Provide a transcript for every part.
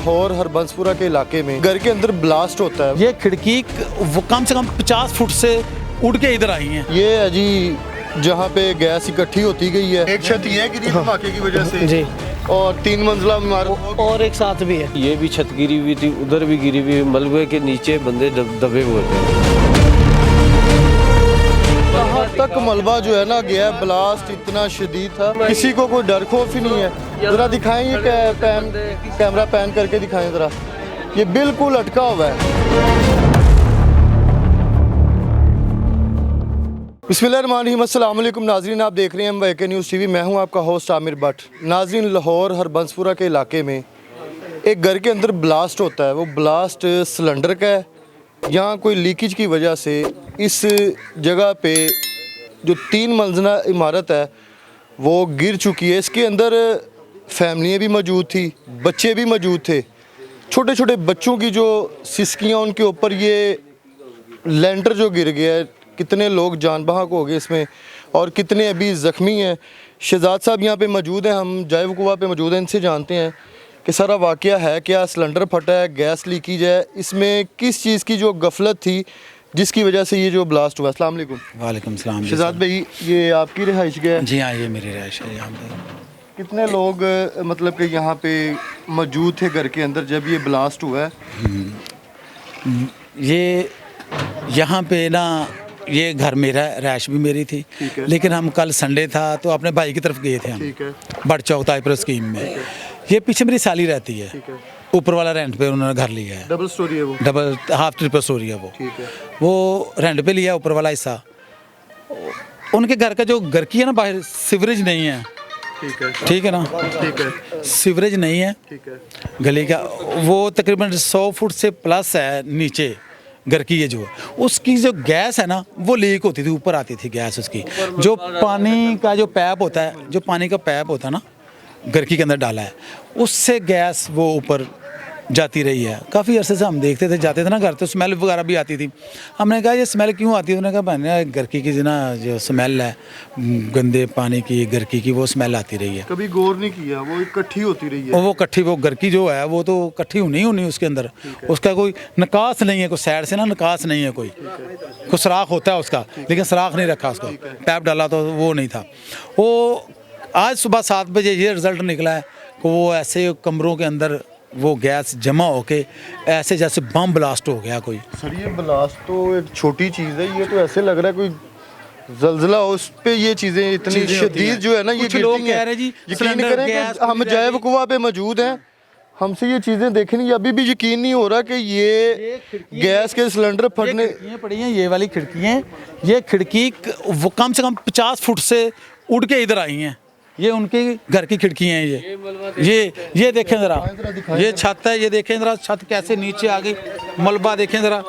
लाहौर हरबंसपुरा के इलाके में घर के अंदर ब्लास्ट होता है। ये खिड़की वो कम से कम 50 फुट से उड़ के इधर आई हैं। ये है जी जहाँ पे गैस इकट्ठी होती गई है। एक छत ये गिरी धमाके की वजह से जी, और 3 मंजिला इमारत और एक साथ भी है। ये भी छत गिरी हुई थी, उधर भी गिरी हुई, मलबे के नीचे बंदे दबे हुए थे। यहाँ तक मलबा जो है ना गया, ब्लास्ट इतना शदीद था, किसी को कोई डर खौफ ही नहीं है। जरा दिखाएं ये कैमरा पैन करके दिखाएं जरा, ये बिल्कुल अटका हुआ है। बिस्मिल्लाहिर्रहमानिर्रहीम, अस्सलाम वालेकुम नाज़रीन, आप देख रहे हैं MYK न्यूज़ TV। मैं हूं आपका होस्ट आमिर भट्ट। नाज़रीन, लाहौर हरबंसपुरा के इलाके में एक घर के अंदर ब्लास्ट होता है। वो ब्लास्ट सिलेंडर का है। यहाँ कोई लीकेज की वजह से इस जगह पे जो 3 मंजिला इमारत है वो गिर चुकी है। इसके अंदर फैमिलियाँ भी मौजूद थी, बच्चे भी मौजूद थे। छोटे छोटे बच्चों की जो सिसकियाँ, उनके ऊपर ये लेंटर जो गिर गया है। कितने लोग जान बहक हो गए इसमें और कितने अभी ज़ख्मी हैं। शहजाद साहब यहाँ पे मौजूद हैं, हम जाए वकुआ पे मौजूद हैं, इनसे जानते हैं कि सारा वाक़या है क्या, सिलेंडर फटा है, गैस लीकेज है, इसमें किस चीज़ की जो गफलत थी जिसकी वजह से ये जो ब्लास्ट हुआ। अस्सलाम वालेकुम। वालेकुम सलाम। शहजाद भाई, ये आपकी रिहाइश है? जी हाँ, ये मेरी रिहाइश है यहाँ पे। कितने लोग मतलब कि यहाँ पे मौजूद थे घर के अंदर जब ये ब्लास्ट हुआ है? ये यहाँ पे ना, ये घर मेरा, रैश भी मेरी थी, लेकिन हम कल संडे था तो अपने भाई की तरफ गए थे हम। ठीक है। बड़ चौक ताजपुर स्कीम में। ये पीछे मेरी साली रहती है। ठीक है। ऊपर वाला रेंट पे उन्होंने घर लिया है। डबल स्टोरी है वो? डबल हाफ ट्रिपल स्टोरी है वो। ठीक है। वो रेंट पे लिया ऊपर वाला हिस्सा। उनके घर का जो घर की है ना, बाहर सीवरेज नहीं है। ठीक है। ठीक है ना? ठीक है। सीवरेज नहीं है ठीक है। गली का। वो तकरीबन 100 फुट से प्लस है नीचे घर की। ये जो उसकी जो गैस है ना, वो लीक होती थी, ऊपर आती थी गैस उसकी। जो पानी का जो पैप होता है, जो पानी का पैप होता है ना, घर के अंदर डाला है, उससे गैस वो ऊपर जाती रही है। काफ़ी अरसे से हम देखते थे, जाते थे ना घर, तो स्मेल वगैरह भी आती थी। हमने कहा ये स्मेल क्यों आती है? उन्होंने कहा मैंने घर की ना जो स्मेल है गंदे पानी की, घर की वो स्मेल आती रही है। कभी गौर नहीं किया, वो इकट्ठी होती रही है। और वो इकट्ठी, वो घर की जो है वो तो इकट्ठी होनी उसके अंदर। उसका कोई निकास नहीं है, कोई साइड से ना निकास नहीं है, कोई सुराख होता है उसका, लेकिन सुराख नहीं रखा उसका। पैप डाला तो वो नहीं था। वो आज सुबह 7 बजे ये रिज़ल्ट निकला है कि वो ऐसे कमरों के अंदर वो गैस जमा होके ऐसे जैसे बम ब्लास्ट हो गया कोई। सर, ये ब्लास्ट तो एक छोटी चीज़ है, ये तो ऐसे लग रहा है कोई जल्जला हो, उस पे ये चीज़ें इतनी शदीद जो है ना, ये लोग गिरती कह रहे जी हैं। यकीन सिलेंडर करें गैस कि हम जाए वकुआ पे मौजूद हैं, हमसे ये चीज़ें देखनी, अभी भी यकीन नहीं हो रहा कि ये गैस के सिलेंडर फटने। खिड़कियाँ पड़ी हैं, ये वाली खिड़कियाँ, ये खिड़की वो कम से कम 50 फुट से उड़ के इधर आई हैं। ये उनके घर की खिड़कियाँ हैं। ये देखें ज़रा, ये छत है, ये देखें ज़रा छत कैसे नीचे आ गई। मलबा देखें ज़रा।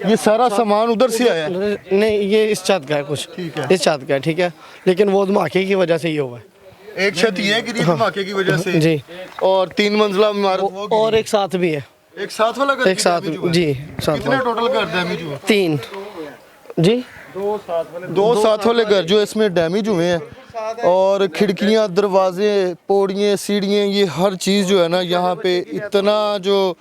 ये सारा सामान उधर से आया? नहीं, ये इस छत का है कुछ। ठीक है। इस छत का है, ठीक है, लेकिन वो धमाके की वजह से ये हुआ है। एक छत ये गिरी धमाके की वजह से जी, और 3 मंजिला इमारत वो और एक साथ भी है। एक साथ वाला घर एक साथ, जी, साथ कितने टोटल घर डैमेज हुए? 3 जी, 2 साथ वाले घर जो इसमें डैमेज हुए हैं। और खिड़कियां, दरवाजे, पौड़ियाँ, सीढ़ियाँ, ये हर चीज़ जो है ना यहाँ पे इतना जो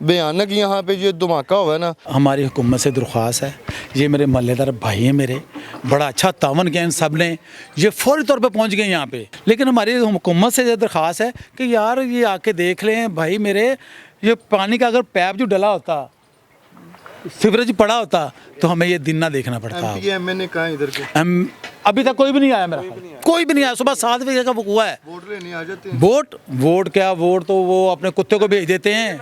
भयानक यहाँ पे ये धमाका हुआ है ना। हमारी हुकूमत से दरख्वास्त है, ये मेरे महल्लेदार भाई हैं मेरे, बड़ा अच्छा तावन किया इन सब ने, ये फौरी तौर पे पहुँच गए यहाँ पे। लेकिन हमारी हुकूमत से ये दरख्वास्त है कि यार ये आके देख लें भाई मेरे, ये पानी का अगर पैप जो डला होता, सीवरेज पड़ा होता, तो हमें ये दिन ना देखना पड़ता। MPA कहाँ इधर के? हम अभी तक कोई भी नहीं आया, मेरा कोई भी नहीं आया। सुबह 7 बजे का वकूआ है। वोट लेने आ जाते हैं। वोट क्या, वोट तो वो अपने कुत्ते को भेज देते हैं,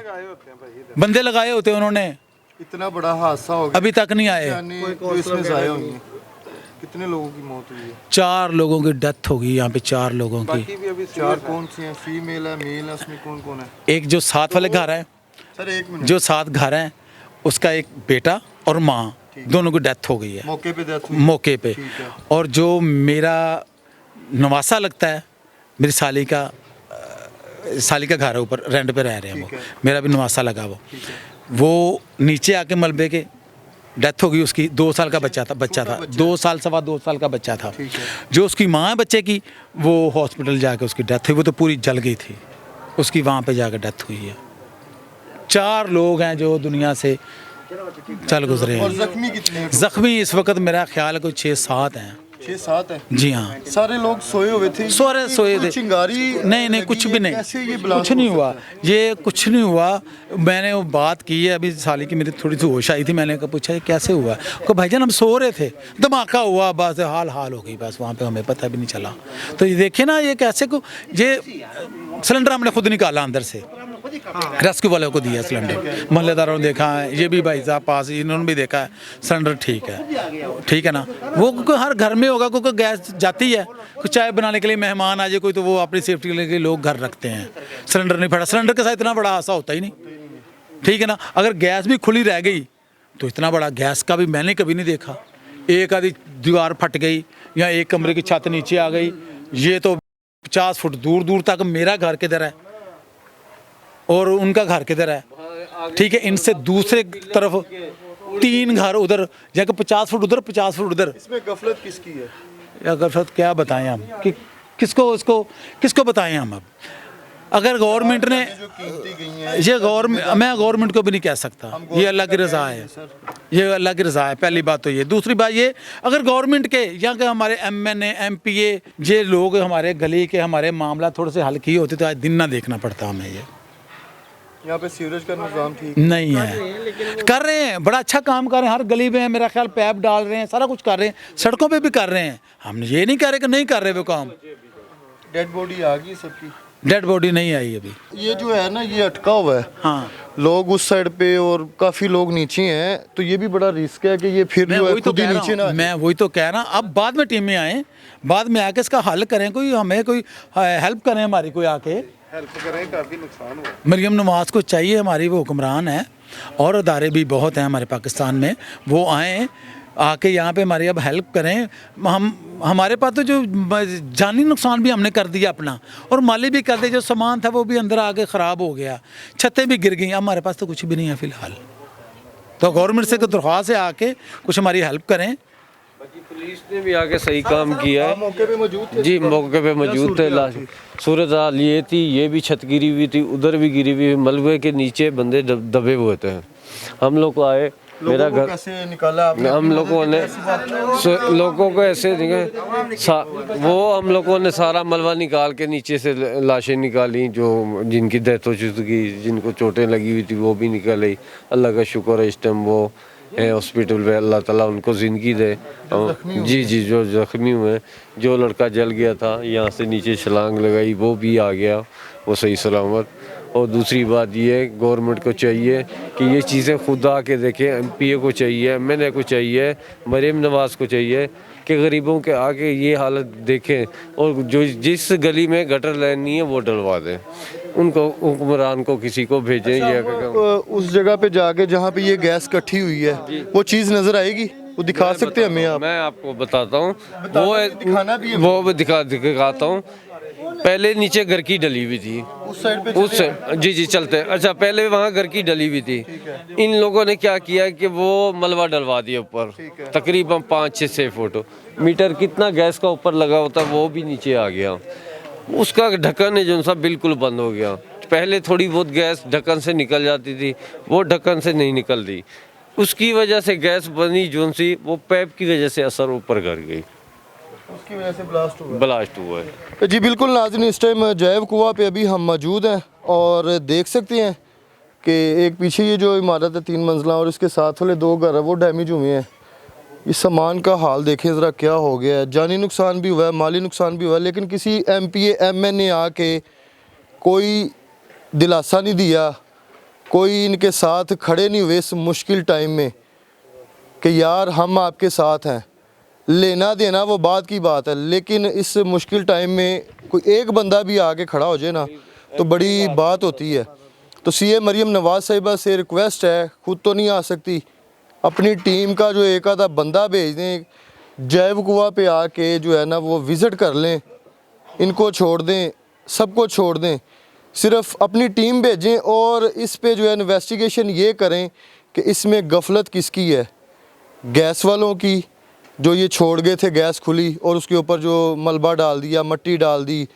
बंदे लगाए होते हैं उन्होंने। इतना बड़ा हादसा हो गया, अभी तक नहीं आए। जो इसमें ज़ाया हुई हैं। कितने लोगों की मौत हुई है? 4 लोगों की डेथ हो गई यहाँ पे, 4 लोगों की। 4 कौन से हैं? फीमेल है, मेल है, उसमें कौन कौन है? एक जो साथ वाले घर है, सर एक मिनट, जो साथ घर हैं, उसका एक बेटा और माँ, दोनों की डेथ हो गई है मौके पे डेथ हुई? मौके पे। और जो मेरा नवासा लगता है, मेरी साली का घर है, ऊपर रेंट पे रह रहे हैं वो, मेरा भी नवासा लगा वो नीचे आके मलबे के डेथ हो गई उसकी। 2 साल का बच्चा था 2 साल सवा 2 साल का बच्चा था। जो उसकी माँ है बच्चे की, वो हॉस्पिटल जाके उसकी डेथ हुई। वो तो पूरी जल गई थी, उसकी वहाँ पे जाकर डेथ हुई है। 4 लोग हैं जो दुनिया से चल गुजरे और हैं। जख्मी कितने हैं? जख्मी इस वक्त मेरा ख्याल है कोई 6-7 हैं। 6-7 हैं। जी हाँ, सारे लोग सोए हुए थे? सोए कोई थे। चिंगारी नहीं लगी कुछ है? भी नहीं, कैसे ये ब्लास्ट कुछ नहीं हो हुआ, सकता ये कुछ नहीं हुआ। मैंने वो बात की है अभी, साली की मेरी थोड़ी सी होश आई थी, मैंने कहा पूछा ये कैसे हुआ, को भाईजान हम सो रहे थे, धमाका हुआ, बस हाल हो गई, बस वहाँ पे हमें पता भी नहीं चला। तो ये देखिए ना, ये कैसे को, ये सिलेंडर हमने खुद निकाला अंदर से, रेस्क्यू वालों को दिया सिलेंडर, मोहल्लेदारों ने देखा है, ये भी भाई साहब पास, इन्होंने भी देखा है सिलेंडर ठीक है ना। वो क्योंकि हर घर में होगा, क्योंकि गैस जाती है, कुछ चाय बनाने के लिए मेहमान आ जाए कोई, तो वो अपनी सेफ्टी के लिए लोग घर रखते हैं। सिलेंडर नहीं फटा, सिलेंडर के साथ इतना बड़ा हादसा होता ही नहीं, ठीक है ना। अगर गैस भी खुली रह गई तो इतना बड़ा गैस का भी मैंने कभी नहीं देखा। एक आधी दीवार फट गई या एक कमरे की छत नीचे आ गई, ये तो 50 फुट दूर दूर तक मेरा घर किधर है और उनका घर किधर है, ठीक है। इनसे दूसरे तरफ 3 घर उधर, जगह 50 फुट उधर 50 फुट उधर। इसमें गफलत किसकी है? या गफलत क्या बताएं हम कि किसको बताएं हम। अब अगर गवर्नमेंट ने जो कीमती गई हैं, ये मैं गवर्नमेंट को भी नहीं कह सकता, ये अल्लाह की रज़ा है, ये अल्लाह की रज़ा है। पहली बात तो ये, दूसरी बात ये, अगर गवर्नमेंट के या कि हमारे MNA MPA ये लोग हमारे गली के हमारे मामला थोड़े से हल किए होते तो आज दिन ना देखना पड़ता हमें। ये यहाँ पे सीवरेज का निज़ाम ठीक नहीं है, कर रहे हैं, बड़ा अच्छा काम कर रहे हैं, हर गली में मेरा ख्याल पैप डाल रहे हैं, सारा कुछ कर रहे हैं, सड़कों पे भी कर रहे हैं। हम ये नहीं कह रहे कि नहीं कर रहे वो काम। डेड बॉडी आ गई सबकी? डेड बॉडी नहीं आई अभी। ये जो है ना, ये अटका हुआ है, हाँ, लोग उस साइड पे और काफी लोग नीचे हैं, तो ये भी बड़ा रिस्क है कि ये फिर मैं जो है वही तो खुद ही कह रहा नीचे ना हूँ, मैं वही तो कह रहा हूँ। अब बाद में टीमें आए, बाद में आके इसका हल करें, कोई हमें कोई हेल्प करें हमारी, कोई आके हेल्प करें। काफी नुकसान हुआ। मरियम नवाज को चाहिए, हमारी वो हुक्मरान है और अदारे भी बहुत हैं हमारे पाकिस्तान में, वो आएँ आके यहाँ पे हमारी अब हेल्प करें। हमारे पास तो जो जानी नुकसान भी हमने कर दिया अपना, और माली भी कर दिया, जो सामान था वो भी अंदर आके ख़राब हो गया, छतें भी गिर गई, हमारे पास तो कुछ भी नहीं है फ़िलहाल। तो गवर्नमेंट से दरख्वास्त है आके कुछ हमारी हेल्प करें। पुलिस ने भी आके सही काम किया है। मौके पे मौजूद थे? जी, मौके पे मौजूद थे। सूरत हाल ये थी, ये भी छत गिरी हुई थी, उधर भी गिरी हुई, मलबे के नीचे बंदे दबे हुए थे। हम लोग को आए, मेरा घर कैसे निकाला आपने? हम लोगों ने लोगों को ऐसे वो हम लोगों ने सारा मलबा निकाल के नीचे से लाशें निकाली, जो जिनकी डेथ हो चुकी, जिनको चोटें लगी हुई थी वो भी निकाली। अल्लाह का शुक्र है, इस टाइम वो है हॉस्पिटल में, अल्लाह ताला उनको ज़िंदगी दे। जी, जो ज़ख्मी हुए, जो लड़का जल गया था, यहाँ से नीचे छलांग लगाई, वो भी आ गया, वो सही सलामत। और दूसरी बात ये है, गवर्नमेंट को चाहिए कि ये चीज़ें खुद आके देखें। MPA को चाहिए, MNA को चाहिए, मरीम नवाज़ को चाहिए कि गरीबों के आके ये हालत देखें, और जो जिस गली में गटर लाइन नहीं है वो डलवा दें, उनको हुक्मरान को किसी को भेजें। उस जगह पे जाके जहाँ पे ये गैस इकट्ठी हुई है, वो चीज़ नज़र आएगी, वो दिखा सकते हैं हमें आप? मैं आपको बताता हूँ, दिखाना भी है। वो दिखाता हूँ। पहले नीचे घर की डली हुई थी, उस साइड पे उस जी चलते हैं। अच्छा, पहले वहाँ घर की डली हुई थी, इन लोगों ने क्या किया कि वो मलबा डलवा दिया ऊपर, तकरीबन 5-6 फुट। मीटर कितना गैस का ऊपर लगा होता वो भी नीचे आ गया, उसका ढक्कन है जो सा बिल्कुल बंद हो गया। पहले थोड़ी बहुत गैस ढक्कन से निकल जाती थी, वो ढक्कन से नहीं निकल दी, उसकी वजह से गैस बनी जो सी, वो पैप की वजह से असर ऊपर कर गई, उसकी वजह से ब्लास्ट हुआ है। जी बिल्कुल नाज़रीन, इस टाइम जैव कुआं पे अभी हम मौजूद हैं और देख सकते हैं कि एक पीछे ये जो इमारत है 3 मंजिला और इसके साथ वाले 2 घर है वो डैमेज हुए हैं। इस सामान का हाल देखें ज़रा क्या हो गया है, जानी नुकसान भी हुआ है, माली नुकसान भी हुआ है, लेकिन किसी MPA MNA आके कोई दिलासा नहीं दिया, कोई इनके साथ खड़े नहीं हुए इस मुश्किल टाइम में कि यार हम आपके साथ हैं। लेना देना वो बात की बात है, लेकिन इस मुश्किल टाइम में कोई एक बंदा भी आके खड़ा हो जाए ना तो बड़ी बात होती है। तो CA मरियम नवाज़ साहिबा से रिक्वेस्ट है, खुद तो नहीं आ सकती, अपनी टीम का जो एक आधा बंदा भेज दें, जैव कुआं पे आके जो है ना वो विज़िट कर लें, इनको छोड़ दें, सबको छोड़ दें, सिर्फ अपनी टीम भेजें और इस पे जो है इन्वेस्टिगेशन ये करें कि इसमें गफलत किसकी है, गैस वालों की, जो ये छोड़ गए थे गैस खुली और उसके ऊपर जो मलबा डाल दिया, मट्टी डाल दी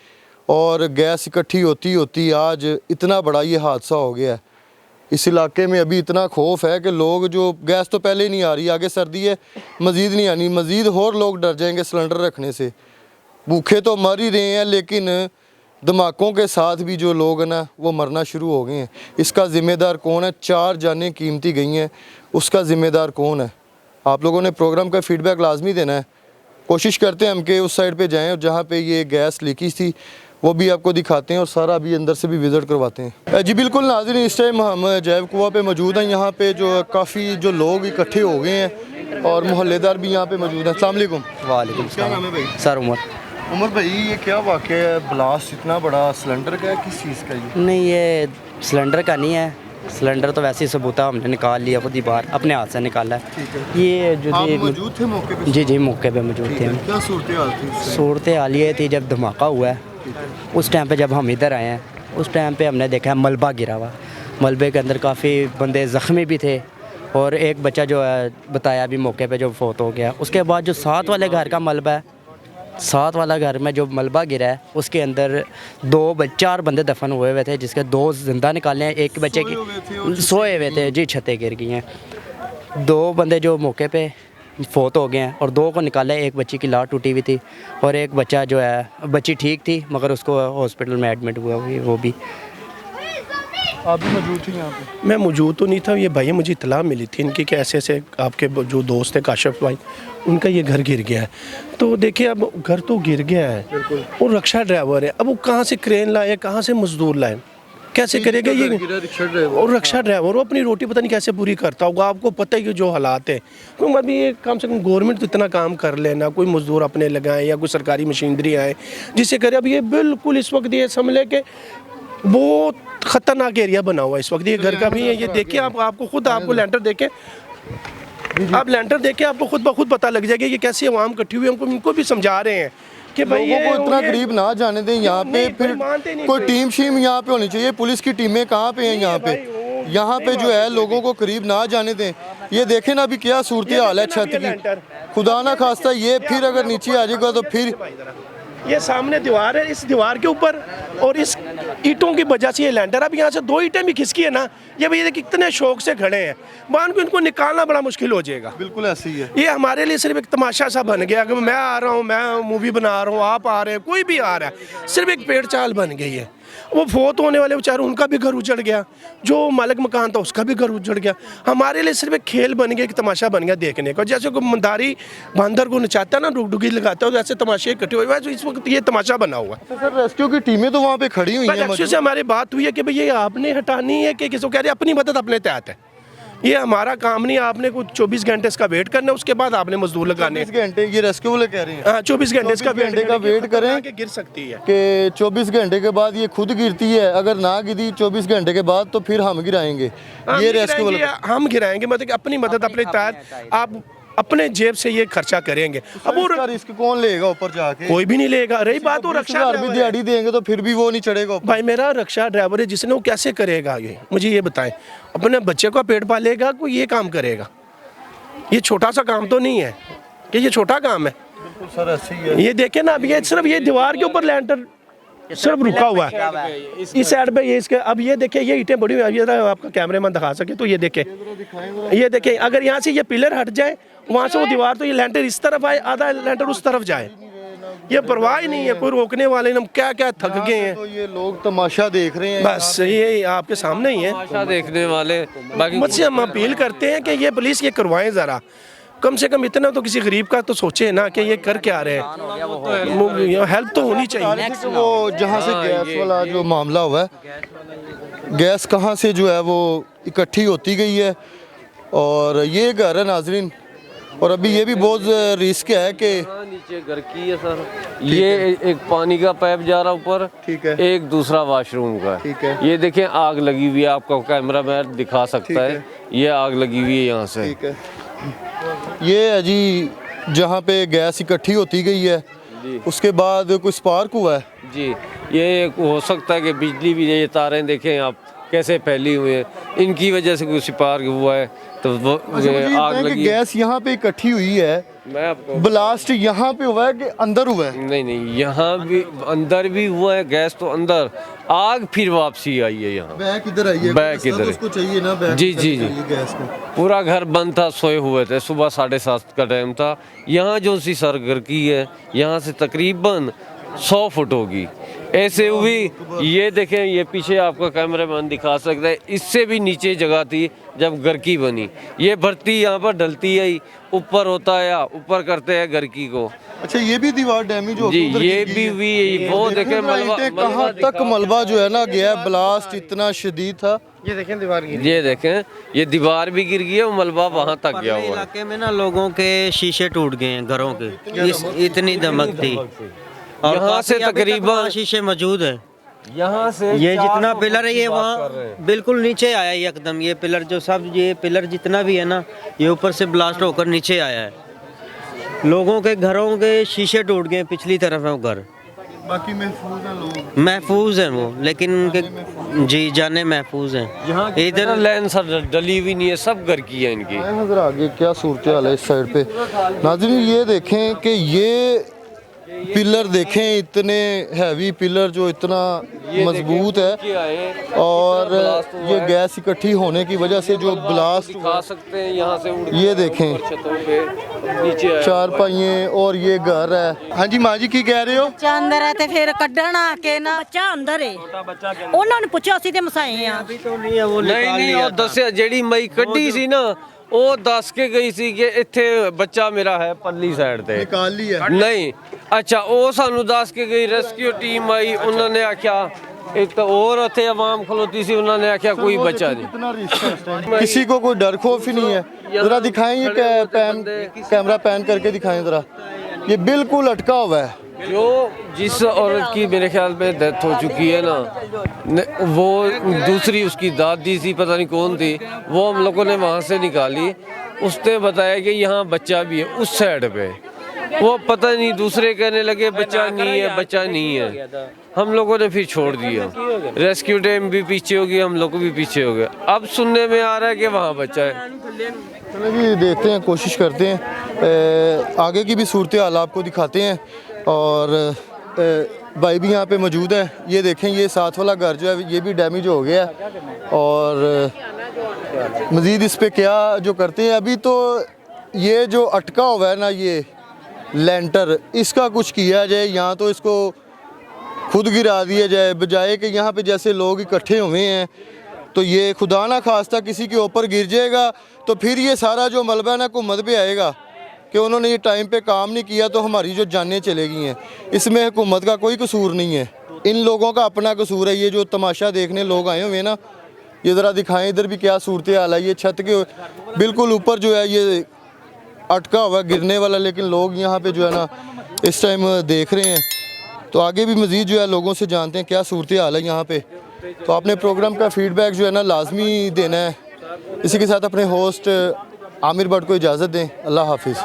और गैस इकट्ठी होती होती आज इतना बड़ा ये हादसा हो गया है। इस इलाके में अभी इतना खौफ है कि लोग, जो गैस तो पहले ही नहीं आ रही, आगे सर्दी है मज़ीद नहीं आनी, मज़ीद और लोग डर जाएंगे सिलेंडर रखने से। भूखे तो मर ही रहे हैं, लेकिन धमाकों के साथ भी जो लोग हैं ना वो मरना शुरू हो गए हैं। इसका ज़िम्मेदार कौन है? 4 जानें कीमती गई हैं, उसका ज़िम्मेदार कौन है? आप लोगों ने प्रोग्राम का फ़ीडबैक लाजमी देना है। कोशिश करते हैं हम कि उस साइड पे जाएं और जहाँ पे ये गैस लीकेज थी वो भी आपको दिखाते हैं और सारा अभी अंदर से भी विज़िट करवाते हैं। जी बिल्कुल नाज़रीन, इस टाइम हम जैब कुआं पे मौजूद हैं। यहाँ पे जो काफ़ी जो लोग इकट्ठे हो गए हैं और मोहल्लेदार भी यहाँ पे मौजूद हैं। अस्सलाम वालेकुम। वालेकुम क्या नाम है भाई? सर उमर। उमर भाई, ये क्या वाक़या है? ब्लास्ट इतना बड़ा सिलेंडर का है, किस चीज़ का ये? नहीं, ये सिलेंडर का नहीं है। सिलेंडर तो वैसे ही सबूत है, हमने निकाल लिया खुद ही बाहर, अपने हाथ से निकाला है। ठीक है। ये जो आप जी मौजूद थे मौके पे? जी जी मौके पे मौजूद थे हम। क्या सूरत हाल थी इस टाइम? सूरत हाल ये थी, जब धमाका हुआ है उस टाइम पे जब हम इधर आए हैं उस टाइम पे हमने देखा है मलबा गिरा हुआ। मलबे के अंदर काफ़ी बंदे ज़ख्मी भी थे और एक बच्चा जो है बताया अभी मौके पे जो फोत हो गया। उसके बाद जो साथ वाले घर का मलबा है, साथ वाला घर में जो मलबा गिरा है उसके अंदर 4 बंदे दफन हुए थे, जिसके 2 जिंदा निकाले हैं। एक बच्चे की सोए हुए थे जी, छतें गिर गई हैं। 2 बंदे जो मौके पे फोत हो गए हैं और 2 को निकाला है। एक बच्ची की लात टूटी हुई थी और एक बच्चा जो है, बच्ची ठीक थी मगर उसको हॉस्पिटल में एडमिट हुआ हुई वो भी। आप भी मौजूद थे यहाँ पे? मैं मौजूद तो नहीं था, ये भाई मुझे इतला मिली थी इनकी कि ऐसे ऐसे आपके जो दोस्त है काशिफ भाई, उनका ये घर गिर गया है। तो देखिए अब घर तो गिर गया है और रक्षा ड्राइवर है, अब वो कहाँ से क्रेन लाए, कहाँ से मजदूर लाए, कैसे करेगा ये? और रक्षा ड्राइवर वो अपनी रोटी पता नहीं कैसे पूरी करता होगा। आपको पता ही कि जो हालात है, तो अभी ये कम से कम गवर्नमेंट तो इतना काम कर लेना, कोई मजदूर अपने लगाएं या कोई सरकारी मशीनरी आए जिससे करे। अब ये बिल्कुल इस वक्त ये समझ लें कि वो ख़तरनाक एरिया बना हुआ है इस वक्त। ये घर का भी है, ये देखिए आपको खुद, आपको लेंटर देखें, आप लेंटर देखें, आपको खुद ब खुद पता लग जाएगा ये कैसी आवाम इकट्ठी हुई है। इनको भी समझा रहे हैं कि भाई लोगों को इतना करीब ना जाने दें यहाँ पे। फिर कोई टीम शीम यहाँ पे होनी चाहिए, पुलिस की टीमें कहाँ पे हैं यहाँ पे? यहाँ पे जो है लोगों को करीब ना जाने दें। ये देखें ना अभी क्या सूरत हाल है छत की, खुदा ना खास्ता ये फिर अगर नीचे आ जाएगा तो फिर। ये सामने दीवार है, इस दीवार के ऊपर और इस ईंटों की वजह से ये लैंडर, अब यहाँ से 2 ईंटें भी खिसकी है ना, ये भैया कितने शौक से खड़े हैं, मान को इनको निकालना बड़ा मुश्किल हो जाएगा। बिल्कुल ऐसे ही है। ये हमारे लिए सिर्फ एक तमाशा सा बन गया कि मैं आ रहा हूँ, मैं मूवी बना रहा हूँ, आप आ रहे हैं, कोई भी आ रहा है, सिर्फ एक पेड़ चाल बन गई है। वो फोत होने वाले बेचारे, उनका भी घर उजड़ गया, जो मालिक मकान था उसका भी घर उजड़ गया। हमारे लिए सिर्फ एक खेल बन गया, एक तमाशा बन गया देखने का। जैसे कोई मंदारी बंदर को नचाता है ना, डुगडुगी लगाता है, वैसे तमाशे इकट्ठे हुए। वैसे इस वक्त ये तमाशा बना हुआ है। सर रेस्क्यू की टीमें तो वहाँ पे खड़ी हुई हैं। से हमारी बात हुई है कि भाई ये आपने हटानी है कि किसी को कह रहे अपनी मदद अपने तहत है, ये हमारा काम नहीं। आपने कुछ 24 घंटे इसका वेट करना है, उसके बाद आपने मजदूर लगाने। 24 घंटे ये रेस्क्यू वाले कह रहे हैं? हाँ, 24 घंटे इसका घंटे का वेट करें कि गिर सकती है, कि 24 घंटे के बाद ये खुद गिरती है। अगर ना गिरी 24 घंटे के बाद तो फिर हम गिराएंगे। ये रेस्क्यू वाले हम गिराएंगे, मतलब कि अपनी मदद अपने तहत आप अपने जेब से ये खर्चा करेंगे। अब वो रिस्क कौन लेगा ऊपर जाके? कोई भी नहीं लेगा। रही बात वो रक्षा भी दिहाड़ी देंगे तो फिर भी वो नहीं चढ़ेगा। भाई मेरा रक्षा ड्राइवर है, जिसने वो कैसे करेगा ये मुझे ये बताएं? अपने बच्चे का पेट पालेगा, कोई ये काम करेगा? ये छोटा सा काम तो नहीं है कि ये छोटा काम है। बिल्कुल सर ऐसे ही है। ये देखे ना, अब ये सिर्फ ये दीवार के ऊपर लैंटर सिर्फ रुका हुआ है इस साइड पे। ये इसके अब ये देखिए, ये ईंटें बड़ी हुई है, आपका कैमरामैन दिखा सके तो ये देखे, ये देखे। अगर यहाँ से ये पिलर हट जाए, वहाँ से वो दीवार, तो ये लैंटर इस तरफ आए, आधा लैंटर उस तरफ जाए, ये परवाह ही नहीं है, कोई रोकने वाले नहीं। हम क्या क्या थक गए हैं। तो ये लोग तमाशा देख रहे हैं, बस ये आपके सामने ही है तमाशा देखने वाले। बाकी मुझसे हम अपील करते हैं कि ये पुलिस ये करवाएं ज़रा, कम से कम इतना तो किसी गरीब का तो सोचे ना कि ये कर क्या रहे हैं, हेल्प तो होनी चाहिए। वो जहाँ से गैस वाला जो मामला हुआ है, गैस कहाँ से जो है वो इकट्ठी होती गई है और ये घर है नाजरीन। और अभी ये भी बहुत रिस्क है कि नीचे घर की है सर, ये एक पानी का पाइप जा रहा ऊपर, ठीक है, एक दूसरा वॉशरूम का, ठीक है। ये देखें आग लगी हुई है, आपका कैमरा मैन दिखा सकता है, ये आग लगी हुई है यहाँ से। ठीक है, ये है जी जहाँ पे गैस इकट्ठी होती गई है, उसके बाद कोई स्पार्क हुआ है जी। ये हो सकता है कि बिजली भी, ये तारें देखें आप कैसे फैली हुई हैं, इनकी वजह से कोई स्पार्क हुआ है। तो वो अच्छा, मुझे ये आग बताएं कि लगी। गैस यहाँ पे इकट्ठी हुई है, मैं आपको ब्लास्ट यहाँ पे हुआ है कि अंदर हुआ है? नहीं, यहाँ भी अंदर भी हुआ है गैस, तो अंदर आग फिर वापसी आई है यहाँ। बैग इधर आई है, बैग तो इधर है। उसको चाहिए ना, बैग जी, तो जी, चाहिए जी। गैस को। पूरा घर बंद था, सोए हुए थे, सुबह 7:30 का टाइम था। यहाँ जो सी सर घर की है, यहाँ से तकरीबन 100 फुट होगी। ऐसे हुई, ये देखें, ये पीछे आपका कैमरामैन दिखा सकता है, इससे भी नीचे जगह थी जब घर की बनी। ये भर्ती यहाँ पर डलती है, ऊपर होता है, ऊपर करते हैं घर की को। अच्छा, ये भी दीवार डैमेज हो जी, गई, उधर ये गिर गई भी है। हुई, वो देखें मलबा, कहाँ तक मलबा जो है ना गया, ब्लास्ट इतना शदीद था। ये देखें दीवार की। ये देखें, ये दीवार भी गिर गई है, वो मलबा वहाँ तक गया हुआ है। इलाके में ना लोगों के शीशे टूट गए हैं घरों के, इतनी दमक थी। और यहाँ से काफी अभी तक तकरीबन वहाँ शीशे मौजूद है। यहाँ से ये 4 जितना फुट पिलर है ये की बात वहाँ कर रहे हैं। बिल्कुल नीचे आया है एकदम। ये पिलर जो सब, ये पिलर जितना भी है ना, ये ऊपर से ब्लास्ट होकर नीचे आया है। लोगों के घरों के शीशे टूट गए, पिछली तरफ है वो घर। बाकी महफूज हैं लोग, महफूज हैं वो, लेकिन उनके जी जाने महफूज हैं। यहाँ इधर लाइन सर डली हुई नहीं है, सब घर की है इनकी। आए नजर आगे क्या सूरत हाल है इस साइड पे। नाज़रीन, ये देखें कि ये पिलर देखें, इतने हैवी पिलर जो इतना मजबूत है, और ये गैस इकट्ठी होने की वजह से जो ब्लास्ट दिखा सकते हैं यहाँ से उड़ ये देखें, छतों पे नीचे आया। चार पहिए और ये घर है। हाँ जी माँ जी, की कह रहे हो? ਬੱਚਾ ਅੰਦਰ ਹੈ ਤੇ ਫਿਰ ਕੱਢਣ ਆ ਕੇ ਨਾ ਬੱਚਾ ਅੰਦਰ ਹੈ ਉਹਨਾਂ ਨੂੰ ਪੁੱਛਿਆ ਅਸੀਂ ਤੇ ਮਸਾਏ ਆ तो नहीं है वो ਨਹੀਂ ਉਹ ਦੱਸਿਆ, ਜਿਹੜੀ ਮਈ ਕੱਢੀ ਸੀ ਨਾ, ਉਹ ਦੱਸ ਕੇ ਗਈ ਸੀ ਕਿ ਇੱਥੇ ਬੱਚਾ ਮੇਰਾ ਹੈ ਪਰਲੀ ਸਾਈਡ ਤੇ। निकाल ली है। ਨਹੀਂ, ਅੱਛਾ, ਉਹ ਸਾਨੂੰ ਦੱਸ ਕੇ ਗਈ, ਰੈਸਕਿਊ ਟੀਮ ਆਈ, ਉਹਨਾਂ ਨੇ ਆਖਿਆ, ਇੱਕ ਤਾਂ और ਉੱਥੇ ਆਵਾਮ ਖਲੋਤੀ ਸੀ, ਉਹਨਾਂ ਨੇ ਆਖਿਆ कोई बच्चा नहीं। कितना रिस्क है इस टाइम। किसी को कोई डर खौफ ही नहीं है। जरा दिखाएं, ये कैमरा पैन करके दिखाएं जरा, ये बिल्कुल अटका हुआ है। जो जिस औरत की मेरे ख्याल में डेथ हो चुकी है ना, वो दूसरी उसकी दादी थी, पता नहीं कौन थी, वो हम लोगों ने वहाँ से निकाली। उसने बताया कि यहाँ बच्चा भी है उस साइड पे। वो पता नहीं, दूसरे कहने लगे बच्चा नहीं है, बच्चा नहीं है। हम लोगों ने फिर छोड़ दिया, रेस्क्यू टीम भी पीछे हो गई, हम लोग भी पीछे हो गए। अब सुनने में आ रहा है कि वहाँ बच्चा है। चलो जी, देखते हैं, कोशिश करते हैं, आगे की भी सूरत हाल आपको दिखाते हैं। और भाई भी यहाँ पे मौजूद है। ये देखें, ये साथ वाला घर जो है ये भी डैमेज हो गया है, और मज़ीद इस पे क्या जो करते हैं। अभी तो ये जो अटका हुआ है ना, ये लेंटर, इसका कुछ किया जाए, या तो इसको खुद गिरा दिया जाए, बजाय कि यहाँ पे जैसे लोग इकट्ठे हुए हैं, तो ये खुदा ना खास्ता किसी के ऊपर गिर जाएगा, तो फिर ये सारा जो मलबा है ना हुकूमत पे आएगा कि उन्होंने ये टाइम पे काम नहीं किया, तो हमारी जो जानें चले गई हैं। इसमें हुकूमत का कोई कसूर नहीं है, इन लोगों का अपना कसूर है। ये जो तमाशा देखने लोग आए हुए हैं ना, ये ज़रा दिखाएं इधर भी क्या सूरत हाल है। ये छत के बिल्कुल ऊपर जो है ये अटका हुआ गिरने वाला, लेकिन लोग यहाँ पे जो है ना इस टाइम देख रहे हैं। तो आगे भी मज़ीद जो है लोगों से जानते हैं क्या सूरत हाल है यहाँ पे। तो आपने प्रोग्राम का फीडबैक जो है ना लाजमी देना है। इसी के साथ अपने होस्ट आमिर भट्ट को इजाज़त दें। अल्लाह हाफिज़।